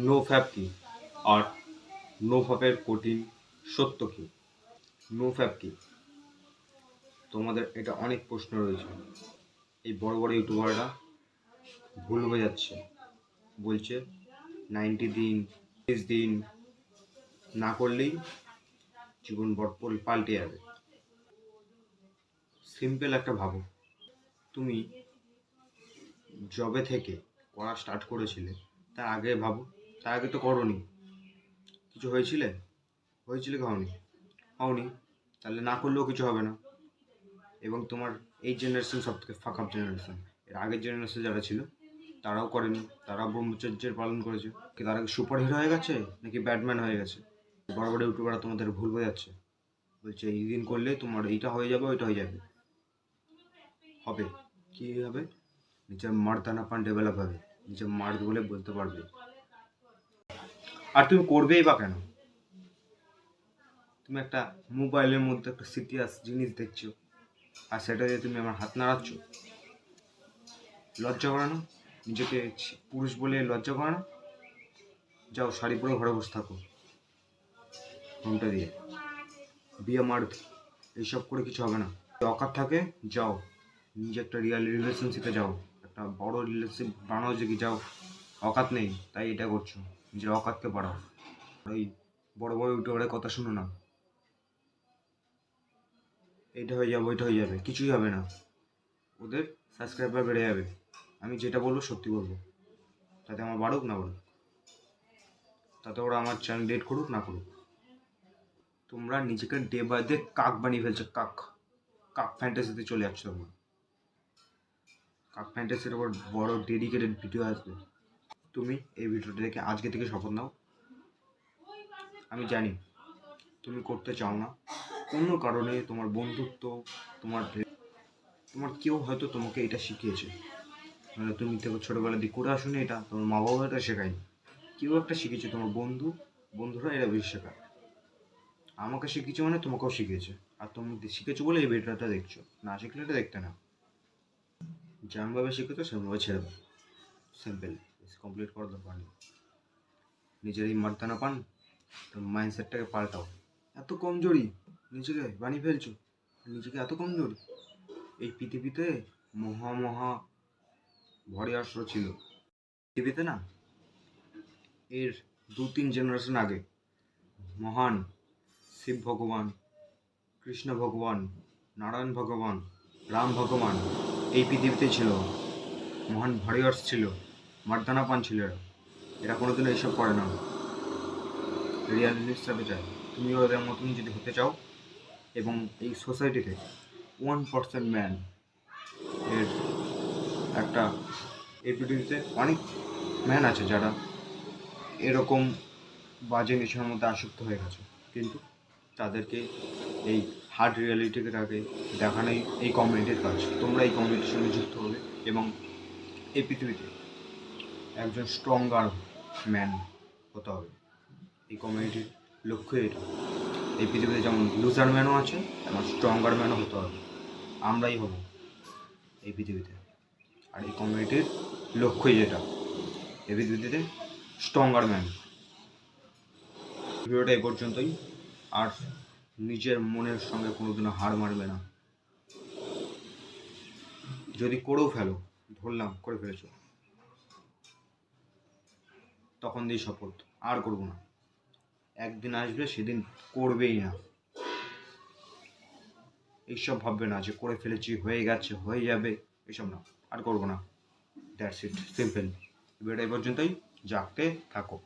No fap কি আর no ফ্যাপের কঠিন সত্য কি? নো ফ্যাপ কি? তোমাদের এটা অনেক প্রশ্ন রয়েছে। এই বড় বড় ইউটিউবাররা ভুল বোঝাচ্ছে, বলছে 90 দিন 30 দিন না করলেই জীবন পাল্টে যাবে। সিম্পল একটা ভাবো, তুমি জবে থেকে করা স্টার্ট করেছিলে তার আগে ভাবো, তার আগে তো করোনি, কিছু হয়েছিলে কি হওনি, তাহলে না করলেও কিছু হবে না। এবং তোমার এই জেনারেশন সব থেকে ফাঁকা জেনারেশন। এর আগের জেনারেশন যারা ছিল তারাও করেনি, তারা ব্রহ্মচর্যের পালন করেছে। কি তারা কি সুপার হিরো হয়ে গেছে নাকি ব্যাটম্যান হয়ে গেছে? বড় বড় ইউটিউবাররা তোমাদের ভুল বোঝাচ্ছে, বলছে এই দিন করলে তোমার এইটা হয়ে যাবে, ওইটা হয়ে যাবে। হবে কি হবে? নিজের মার্দানাপান ডেভেলপ হবে, নিজের মার্দ বলে বলতে পারবে। আর তুমি করবেই বা কেন? তুমি একটা মোবাইলের মধ্যে একটা সিরিয়াস জিনিস দেখছো, আর সেটা দিয়ে তুমি আমার হাত নাড়াচ্ছ। লজ্জা করে না? নিজেকে পুরুষ বলে লজ্জা করে না? যাও শাড়ি পরে ঘরে বসে থাকো, ঘুমটা দিয়ে বিয়ে মার্দ এইসব করে কিছু হবে না। অকাত থাকে যাও, নিজে একটা রিলেশনশিপে যাও, একটা বড় রিলেশনশিপ বানাও, যে কি যাও। অকাত নেই তাই এটা করছো, নিজের অকাতকে বাড়াও। ওই বড় বড় ইউটিউবারের কথা শুনো না, এইটা হয়ে যাবে ওইটা হয়ে যাবে, কিছুই হবে না। ওদের সাবস্ক্রাইবার বেড়ে যাবে, আমি যেটা বলবো সত্যি বলবো, তাতে আমার বাড়ুক না বাড়ুক, তাতে ওরা আমার চ্যানেল ডেট করুক না করুক। তোমরা নিজেকে ডে বাই ডে কাক বানিয়ে ফেলছো, কাক ফ্যান্টাসিতে চলে যাচ্ছ তোমরা। কাক ফ্যান্টাসির ওপর বড় ডেডিকেটেড ভিডিও আসবে। তুমি এই ভিডিওটা দেখে আজকে থেকে শপথ নাও, আমি জানি তুমি করতে চাও না, কোনো কারণে তোমার বন্ধুত্ব, তোমার কেউ হয়তো তোমাকে এটা শিখিয়েছে, মানে তুমি থেকে ছোটোবেলা দিয়ে করে আসুনি, এটা তোমার মা বাবা এটা শেখায়নি, কেউ একটা শিখেছে, তোমার বন্ধুরা এরা বেশি শেখায়। আমাকে শিখিয়েছে মানে তোমাকেও শিখিয়েছে, আর তুমি শিখেছো বলে এই ভিডিওটা দেখছো, না শিখলে এটা দেখতে না। যেমনভাবে শিখেছো সেমনভাবে ছেড়ে দাও, সিম্পল, কমপ্লিট করার দরকার নেই। নিজের এই মার্দানা পান, মাইন্ডসেটটাকে পাল্টাও। এত কমজোরি নিজেকে বানিয়ে ফেলছো, নিজেকে এত কমজোরি। এই পৃথিবীতে মহা ভরিয়াস্ত্র ছিল। পৃথিবীতে না, এর 2-3 জেনারেশন আগে মহান শিব ভগবান, কৃষ্ণ ভগবান, নারায়ণ ভগবান, রাম ভগবান এই পৃথিবীতে ছিল। মহান ভরিয়ার্স ছিল, মার্দানা পান ছিল। এরা কোনোদিনও এইসব করে না, রিয়ালিটি হিসাবে যায়। তুমিও ওদের মতন যদি হতে চাও, এবং এই সোসাইটিতে 1% ম্যান এর একটা, এই পৃথিবীতে অনেক ম্যান আছে যারা এরকম বাজে নেশার মধ্যে আসক্ত হয়ে গেছে, কিন্তু তাদেরকে এই হার্ড রিয়ালিটিকে তাকে দেখানোই এই কমিউনিটির কাজ। তোমরা এই কমিউনিটির সঙ্গে যুক্ত হবে এবং এই পৃথিবীতে একজন স্ট্রঙ্গার ম্যান হতে হবে। এই কমিউনিটির লক্ষ্য এটা। এই পৃথিবীতে যেমন লুজার ম্যানও আছে, তেমন স্ট্রঙ্গার ম্যানও হতে হবে। আমরাই হব এই পৃথিবীতে, আর এই কমিউনিটির লক্ষ্যই যেটা, এই পৃথিবীতে স্ট্রঙ্গার ম্যান। ভিডিওটা এই পর্যন্তই, আর নিজের মনের সঙ্গে কোনোদিনও হার মারবে না। যদি করেও ফেলো, ধরলাম করে ফেলেছো, তখন দিয়ে শপথ আর করবো না। একদিন আসবে সেদিন করবেই না। এইসব ভাববে না যে করে ফেলেছি, হয়ে গেছে, হয়ে যাবে, এইসব না, আর করবো না। That's it, simple. ভিডিওটা এই পর্যন্তই, জাগতে থাকো।